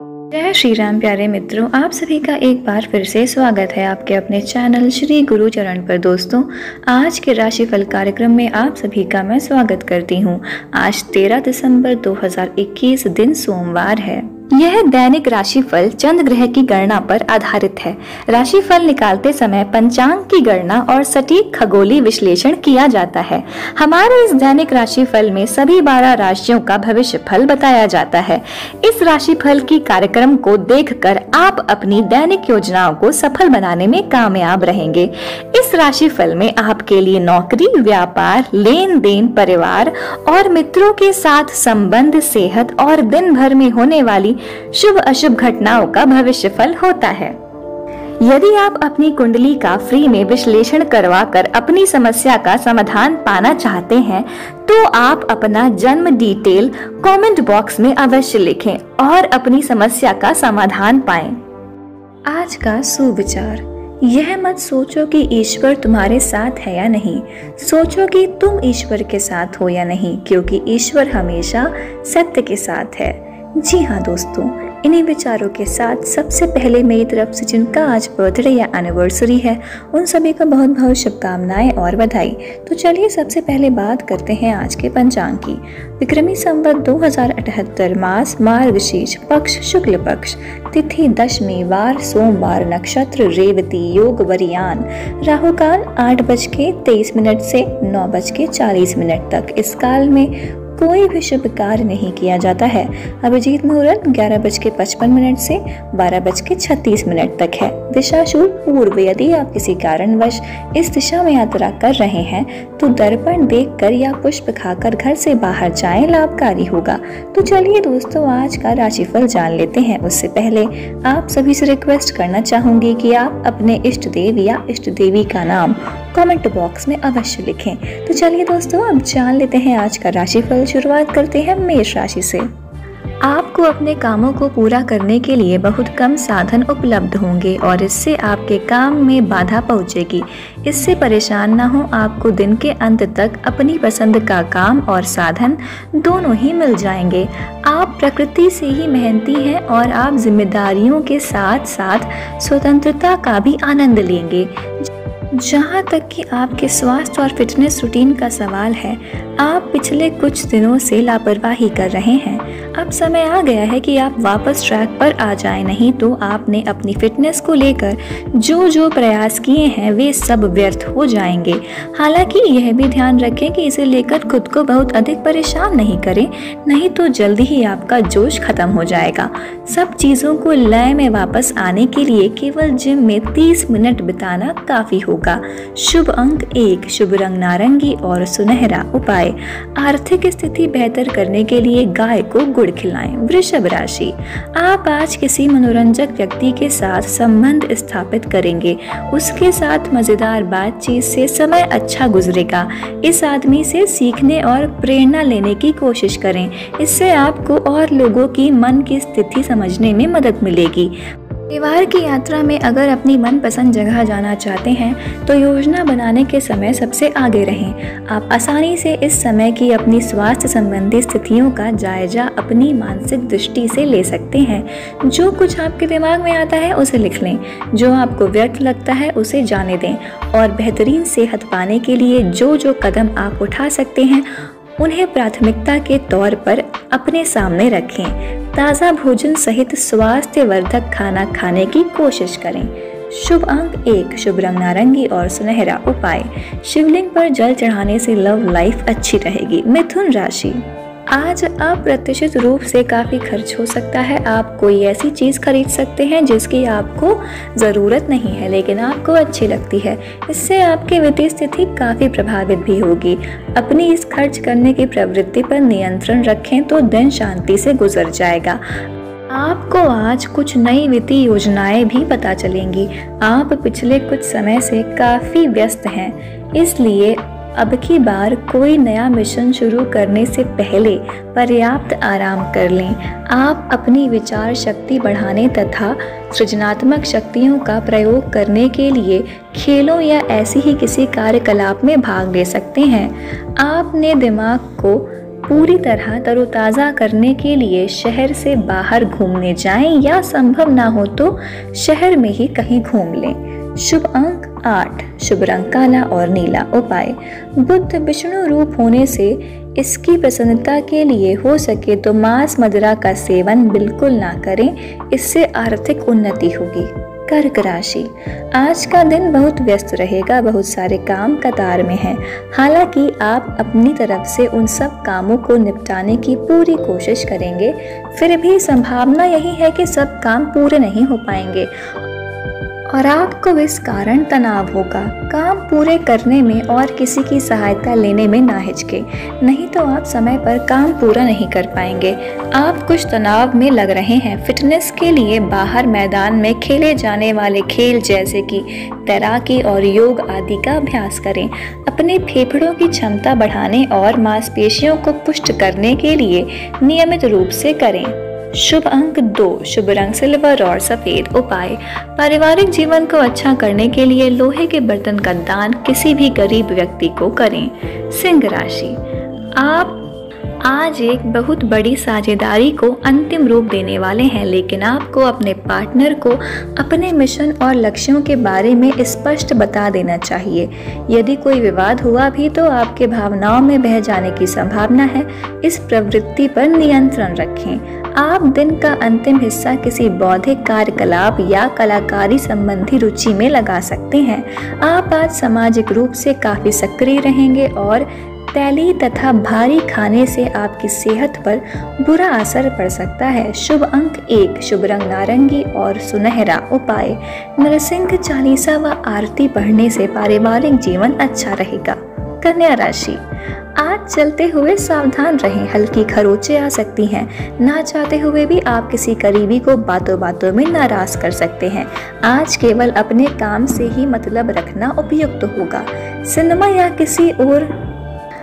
जय श्री राम प्यारे मित्रों, आप सभी का एक बार फिर से स्वागत है आपके अपने चैनल श्री गुरु चरण पर। दोस्तों, आज के राशिफल कार्यक्रम में आप सभी का मैं स्वागत करती हूँ। आज 13 दिसंबर 2021 दिन सोमवार है। यह दैनिक राशिफल चंद्र ग्रह की गणना पर आधारित है। राशिफल निकालते समय पंचांग की गणना और सटीक खगोलीय विश्लेषण किया जाता है। हमारे इस दैनिक राशिफल में सभी 12 राशियों का भविष्य फल बताया जाता है। इस राशिफल की कार्यक्रम को देखकर आप अपनी दैनिक योजनाओं को सफल बनाने में कामयाब रहेंगे। इस राशिफल में आपके लिए नौकरी, व्यापार, लेन देन, परिवार और मित्रों के साथ संबंध, सेहत और दिन भर में होने वाली शुभ अशुभ घटनाओं का भविष्य फल होता है। यदि आप अपनी कुंडली का फ्री में विश्लेषण करवाकर अपनी समस्या का समाधान पाना चाहते हैं तो आप अपना जन्म डिटेल कमेंट बॉक्स में अवश्य लिखें और अपनी समस्या का समाधान पाएं। आज का सुविचार, यह मत सोचो कि ईश्वर तुम्हारे साथ है या नहीं, सोचो कि तुम ईश्वर के साथ हो या नहीं, क्योंकि ईश्वर हमेशा सत्य के साथ है। जी हाँ दोस्तों, इन्हीं विचारों के साथ सबसे पहले मेरी तरफ से जिनका आज बर्थडे या एनिवर्सरी है उन सभी को बहुत बहुत शुभकामनाएं और बधाई। तो चलिए सबसे पहले बात करते हैं आज के पंचांग की। विक्रमी संवत 2078, मास मार्गशीर्ष, पक्ष शुक्ल पक्ष, तिथि दशमी, वार सोमवार, नक्षत्र रेवती, योग वरियान, राहु काल 8:23 से 9:40 तक। इस काल में कोई भी शुभ कार्य नहीं किया जाता है। अभिजीत मुहूर्त 11:55 से 12:36 तक है। दिशा शुभ पूर्व। यदि आप किसी कारणवश इस दिशा में यात्रा कर रहे हैं तो दर्पण देखकर या पुष्प खाकर घर से बाहर जाएं, लाभकारी होगा। तो चलिए दोस्तों, आज का राशिफल जान लेते हैं। उससे पहले आप सभी से रिक्वेस्ट करना चाहूंगी कि आप अपने इष्ट देव या इष्ट देवी का नाम कमेंट बॉक्स में अवश्य लिखें। तो चलिए दोस्तों, अब जान लेते हैं आज का राशिफल। शुरुआत करते हैं मेष राशि से। आपको अपने कामों को पूरा करने के लिए बहुत कम साधन उपलब्ध होंगे और इससे आपके काम में बाधा पहुंचेगी। इससे परेशान न हो, आपको दिन के अंत तक अपनी पसंद का काम और साधन दोनों ही मिल जाएंगे। आप प्रकृति से ही मेहनती हैं और आप जिम्मेदारियों के साथ साथ स्वतंत्रता का भी आनंद लेंगे। जहाँ तक कि आपके स्वास्थ्य और फिटनेस रूटीन का सवाल है, आप पिछले कुछ दिनों से लापरवाही कर रहे हैं। अब समय आ गया है कि आप वापस ट्रैक पर आ जाएं, नहीं तो आपने अपनी फिटनेस को लेकर जो जो प्रयास किए हैं वे सब व्यर्थ हो जाएंगे। हालांकि यह भी ध्यान रखें कि इसे लेकर खुद को बहुत अधिक परेशान नहीं करें, नहीं तो जल्दी ही आपका जोश खत्म हो जाएगा। सब चीज़ों को लय में वापस आने के लिए केवल जिम में 30 मिनट बिताना काफ़ी होगा। शुभ अंक 1, शुभ रंग नारंगी और सुनहरा। उपाय, आर्थिक स्थिति बेहतर करने के लिए गाय को गुड़ खिलाएं। वृषभ राशि, आप आज किसी मनोरंजक व्यक्ति के साथ संबंध स्थापित करेंगे। उसके साथ मजेदार बातचीत से समय अच्छा गुजरेगा। इस आदमी से सीखने और प्रेरणा लेने की कोशिश करें। इससे आपको और लोगों की मन की स्थिति समझने में मदद मिलेगी। परिवार की यात्रा में अगर अपनी मनपसंद जगह जाना चाहते हैं तो योजना बनाने के समय सबसे आगे रहें। आप आसानी से इस समय की अपनी स्वास्थ्य संबंधी स्थितियों का जायजा अपनी मानसिक दृष्टि से ले सकते हैं। जो कुछ आपके दिमाग में आता है उसे लिख लें, जो आपको व्यर्थ लगता है उसे जाने दें और बेहतरीन सेहत पाने के लिए जो जो कदम आप उठा सकते हैं उन्हें प्राथमिकता के तौर पर अपने सामने रखें। ताज़ा भोजन सहित स्वास्थ्यवर्धक खाना खाने की कोशिश करें। शुभ अंक 1, शुभ रंग नारंगी और सुनहरा। उपाय, शिवलिंग पर जल चढ़ाने से लव लाइफ अच्छी रहेगी। मिथुन राशि, आज अप्रत्याशित रूप से काफ़ी खर्च हो सकता है। आप कोई ऐसी चीज़ खरीद सकते हैं जिसकी आपको ज़रूरत नहीं है लेकिन आपको अच्छी लगती है। इससे आपकी वित्तीय स्थिति काफ़ी प्रभावित भी होगी। अपनी इस खर्च करने की प्रवृत्ति पर नियंत्रण रखें तो दिन शांति से गुजर जाएगा। आपको आज कुछ नई वित्तीय योजनाएं भी पता चलेंगी। आप पिछले कुछ समय से काफ़ी व्यस्त हैं, इसलिए अब की बार कोई नया मिशन शुरू करने से पहले पर्याप्त आराम कर लें। आप अपनी विचार शक्ति बढ़ाने तथा सृजनात्मक शक्तियों का प्रयोग करने के लिए खेलों या ऐसी ही किसी कार्यकलाप में भाग ले सकते हैं। आपने दिमाग को पूरी तरह तरोताज़ा करने के लिए शहर से बाहर घूमने जाएं या संभव ना हो तो शहर में ही कहीं घूम लें। शुभ अंक 8, शुभ रंग काला और नीला। उपाय, बुध विष्णु रूप होने से इसकी प्रसन्नता के लिए हो सके तो मांस मदिरा का सेवन बिल्कुल ना करें, इससे आर्थिक उन्नति होगी। कर्क राशि, आज का दिन बहुत व्यस्त रहेगा, बहुत सारे काम कतार में हैं। हालांकि आप अपनी तरफ से उन सब कामों को निपटाने की पूरी कोशिश करेंगे, फिर भी संभावना यही है कि सब काम पूरे नहीं हो पाएंगे और आपको इस कारण तनाव होगा। काम पूरे करने में और किसी की सहायता लेने में ना हिचके, नहीं तो आप समय पर काम पूरा नहीं कर पाएंगे। आप कुछ तनाव में लग रहे हैं। फिटनेस के लिए बाहर मैदान में खेले जाने वाले खेल जैसे कि तैराकी और योग आदि का अभ्यास करें। अपने फेफड़ों की क्षमता बढ़ाने और मांसपेशियों को पुष्ट करने के लिए नियमित रूप से करें। शुभ अंक 2, शुभ रंग सिल्वर और सफेद। उपाय, पारिवारिक जीवन को अच्छा करने के लिए लोहे के बर्तन का दान किसी भी गरीब व्यक्ति को करें। सिंह राशि, आप आज एक बहुत बड़ी साझेदारी को अंतिम रूप देने वाले हैं, लेकिन आपको अपने पार्टनर को अपने मिशन और लक्ष्यों के बारे में स्पष्ट बता देना चाहिए। यदि कोई विवाद हुआ भी तो आपके भावनाओं में बह जाने की संभावना है। इस प्रवृत्ति पर नियंत्रण रखें। आप दिन का अंतिम हिस्सा किसी बौद्धिक कार्यकलाप या कलाकारी संबंधी रुचि में लगा सकते हैं। आप आज सामाजिक रूप से काफी सक्रिय रहेंगे और तैलीय तथा भारी खाने से आपकी सेहत पर बुरा असर पड़ सकता है। शुभ अंक 1, शुभ रंग नारंगी और सुनहरा। उपाय, नरसिंह चालीसा व आरती पढ़ने से पारिवारिक जीवन अच्छा रहेगा। कन्या राशि, आज चलते हुए सावधान रहें, हल्की खरोंचें आ सकती हैं। ना चाहते हुए भी आप किसी करीबी को बातों बातों में नाराज कर सकते हैं। आज केवल अपने काम से ही मतलब रखना उपयुक्त होगा। सिनेमा या किसी और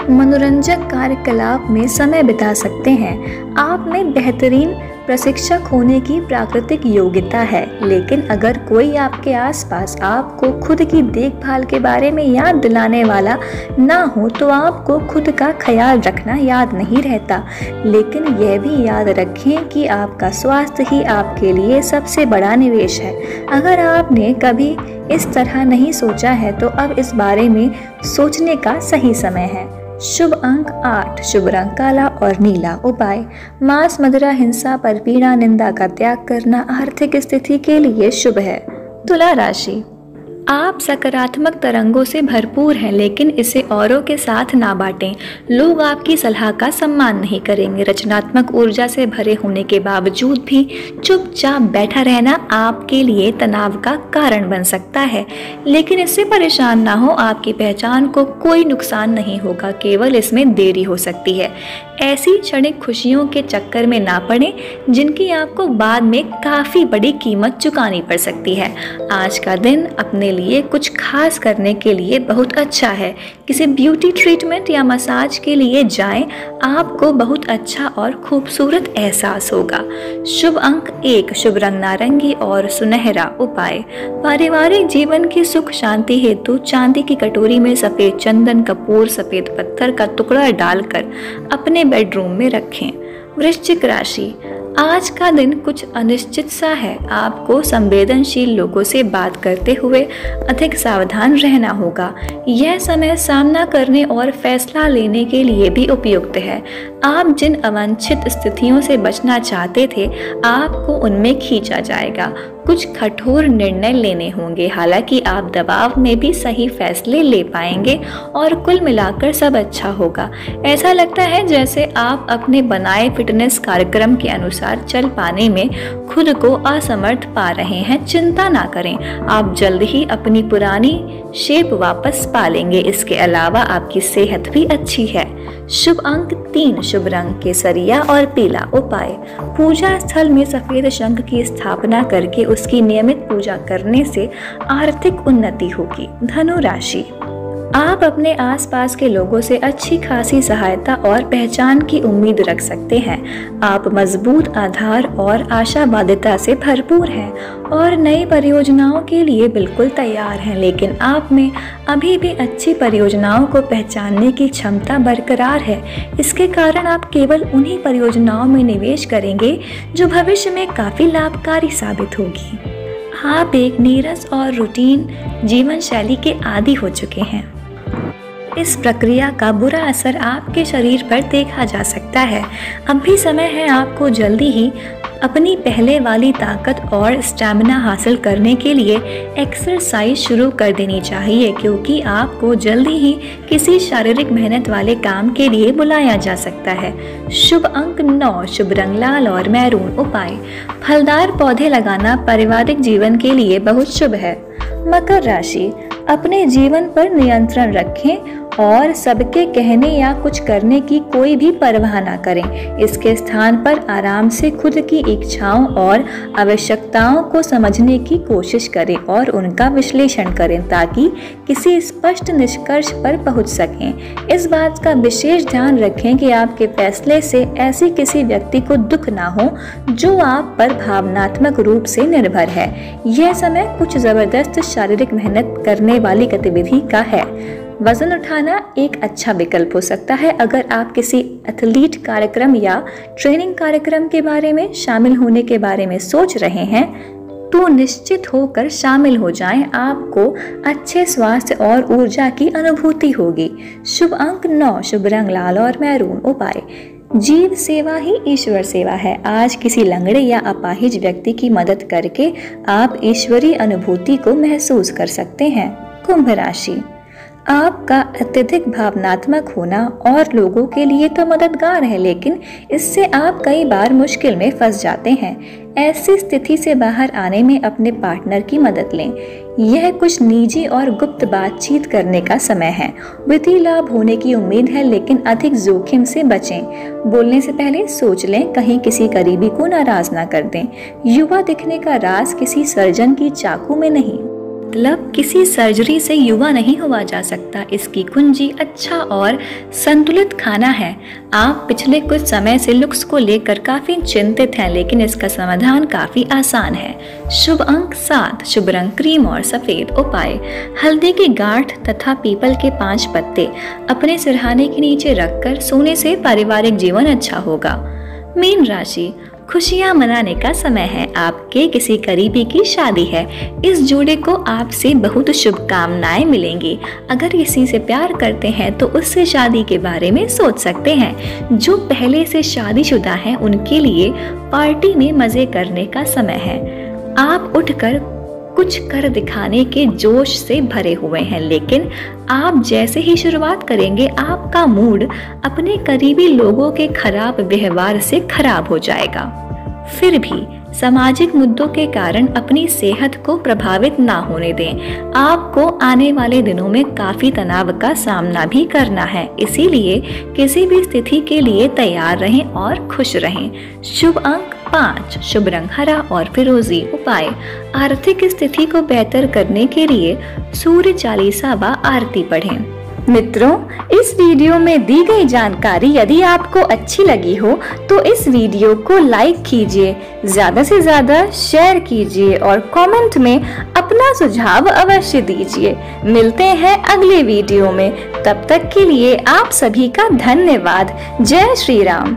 मनोरंजक कार्यकलाप में समय बिता सकते हैं। आप में बेहतरीन प्रशिक्षक होने की प्राकृतिक योग्यता है, लेकिन अगर कोई आपके आसपास आपको खुद की देखभाल के बारे में याद दिलाने वाला ना हो तो आपको खुद का ख्याल रखना याद नहीं रहता। लेकिन यह भी याद रखें कि आपका स्वास्थ्य ही आपके लिए सबसे बड़ा निवेश है। अगर आपने कभी इस तरह नहीं सोचा है तो अब इस बारे में सोचने का सही समय है। शुभ अंक 8, शुभ रंग काला और नीला। उपाय, मांस मदिरा हिंसा पर पीड़ा निंदा का त्याग करना आर्थिक स्थिति के लिए शुभ है। तुला राशि, आप सकारात्मक तरंगों से भरपूर हैं, लेकिन इसे औरों के साथ ना बांटें। लोग आपकी सलाह का सम्मान नहीं करेंगे। रचनात्मक ऊर्जा से भरे होने के बावजूद भी चुपचाप बैठा रहना आपके लिए तनाव का कारण बन सकता है, लेकिन इससे परेशान ना हो। आपकी पहचान को कोई नुकसान नहीं होगा, केवल इसमें देरी हो सकती है। ऐसी क्षणिक खुशियों के चक्कर में ना पड़ें जिनकी आपको बाद में काफ़ी बड़ी कीमत चुकानी पड़ सकती है। आज का दिन अपने लिए कुछ खास करने के लिए बहुत अच्छा है। किसी ब्यूटी ट्रीटमेंट या मसाज के लिए जाएं, आपको बहुत अच्छा और खूबसूरत एहसास होगा। शुभ अंक 1, शुभ रंग नारंगी और सुनहरा। उपाय, पारिवारिक जीवन की सुख शांति हेतु चांदी की कटोरी में सफेद चंदन, कपूर, सफेद पत्थर का टुकड़ा डालकर अपने बेडरूम में रखें। वृश्चिक राशि, आज का दिन कुछ अनिश्चित सा है। आपको संवेदनशील लोगों से बात करते हुए अधिक सावधान रहना होगा। यह समय सामना करने और फैसला लेने के लिए भी उपयुक्त है। आप जिन अवांछित स्थितियों से बचना चाहते थे, आपको उनमें खींचा जाएगा। कुछ कठोर निर्णय लेने होंगे, हालांकि आप दबाव में भी सही फैसले ले पाएंगे और कुल मिलाकर सब अच्छा होगा। ऐसा लगता है जैसे आप अपने बनाए फिटनेस कार्यक्रम के अनुसार चल पाने में खुद को असमर्थ पा रहे हैं। चिंता ना करें, आप जल्द ही अपनी पुरानी शेप वापस पा लेंगे। इसके अलावा आपकी सेहत भी अच्छी है। शुभ अंक 3, शुभ रंग केसरिया और पीला। उपाय, पूजा स्थल में सफेद शंख की स्थापना करके उसकी नियमित पूजा करने से आर्थिक उन्नति होगी। धनु राशि, आप अपने आसपास के लोगों से अच्छी खासी सहायता और पहचान की उम्मीद रख सकते हैं। आप मजबूत आधार और आशावादिता से भरपूर हैं और नई परियोजनाओं के लिए बिल्कुल तैयार हैं, लेकिन आप में अभी भी अच्छी परियोजनाओं को पहचानने की क्षमता बरकरार है। इसके कारण आप केवल उन्हीं परियोजनाओं में निवेश करेंगे जो भविष्य में काफ़ी लाभकारी साबित होगी। आप एक नीरस और रूटीन जीवन शैली के आदी हो चुके हैं। इस प्रक्रिया का बुरा असर आपके शरीर पर देखा जा सकता है। अब भी समय है आपको जल्दी ही अपनी पहले वाली ताकत और स्टैमिना हासिल करने के लिए एक्सरसाइज शुरू कर देनी चाहिए, क्योंकि आपको जल्दी ही किसी शारीरिक मेहनत वाले काम के लिए बुलाया जा सकता है। शुभ अंक 9, शुभ रंग लाल और मैरून। उपाय: फलदार पौधे लगाना पारिवारिक जीवन के लिए बहुत शुभ है। मकर राशि: अपने जीवन पर नियंत्रण रखें और सबके कहने या कुछ करने की कोई भी परवाह न करें। इसके स्थान पर आराम से खुद की इच्छाओं और आवश्यकताओं को समझने की कोशिश करें और उनका विश्लेषण करें ताकि किसी स्पष्ट निष्कर्ष पर पहुंच सकें। इस बात का विशेष ध्यान रखें कि आपके फैसले से ऐसी किसी व्यक्ति को दुख ना हो जो आप पर भावनात्मक रूप से निर्भर है। यह समय कुछ जबरदस्त शारीरिक मेहनत करने वाली गतिविधि का है। वजन उठाना एक अच्छा विकल्प हो सकता है। अगर आप किसी एथलीट कार्यक्रम या ट्रेनिंग कार्यक्रम के बारे में शामिल होने के बारे में सोच रहे हैं तो निश्चित होकर शामिल हो जाएं। आपको अच्छे स्वास्थ्य और ऊर्जा की अनुभूति होगी। शुभ अंक 9, शुभ रंग लाल और मैरून। उपाय: जीव सेवा ही ईश्वर सेवा है। आज किसी लंगड़े या अपाहिज व्यक्ति की मदद करके आप ईश्वरीय अनुभूति को महसूस कर सकते हैं। कुंभ राशि: आपका अत्यधिक भावनात्मक होना और लोगों के लिए तो मददगार है, लेकिन इससे आप कई बार मुश्किल में फंस जाते हैं। ऐसी स्थिति से बाहर आने में अपने पार्टनर की मदद लें। यह कुछ निजी और गुप्त बातचीत करने का समय है। वित्तीय लाभ होने की उम्मीद है, लेकिन अधिक जोखिम से बचें। बोलने से पहले सोच लें, कहीं किसी करीबी को नाराज ना कर दें। युवा दिखने का राज किसी सर्जन की चाकू में नहीं, मतलब किसी सर्जरी से युवा नहीं हुआ जा सकता। इसकी कुंजी अच्छा और संतुलित खाना है। आप पिछले कुछ समय से लुक्स को लेकर काफी चिंतित हैं, लेकिन इसका समाधान काफी आसान है। शुभ अंक 7, शुभ रंग क्रीम और सफेद। उपाय: हल्दी की गांठ तथा पीपल के 5 पत्ते अपने सिरहाने के नीचे रखकर सोने से पारिवारिक जीवन अच्छा होगा। मीन राशि: खुशियां मनाने का समय है। आपके किसी करीबी की शादी है। इस जोड़े को आपसे बहुत शुभकामनाएं मिलेंगी। अगर किसी से प्यार करते हैं तो उससे शादी के बारे में सोच सकते हैं। जो पहले से शादीशुदा हैं उनके लिए पार्टी में मजे करने का समय है। आप उठकर कुछ कर दिखाने के जोश से भरे हुए हैं, लेकिन आप जैसे ही शुरुआत करेंगे आपका मूड अपने करीबी लोगों के खराब व्यवहार से खराब हो जाएगा। फिर भी सामाजिक मुद्दों के कारण अपनी सेहत को प्रभावित ना होने दें। आपको आने वाले दिनों में काफी तनाव का सामना भी करना है, इसीलिए किसी भी स्थिति के लिए तैयार रहें और खुश रहें। शुभ अंक 5, शुभ रंग हरा और फिरोजी। उपाय: आर्थिक स्थिति को बेहतर करने के लिए सूर्य चालीसा व आरती पढ़ें। मित्रों, इस वीडियो में दी गई जानकारी यदि आपको अच्छी लगी हो तो इस वीडियो को लाइक कीजिए, ज्यादा से ज्यादा शेयर कीजिए और कमेंट में अपना सुझाव अवश्य दीजिए। मिलते हैं अगले वीडियो में, तब तक के लिए आप सभी का धन्यवाद। जय श्री राम।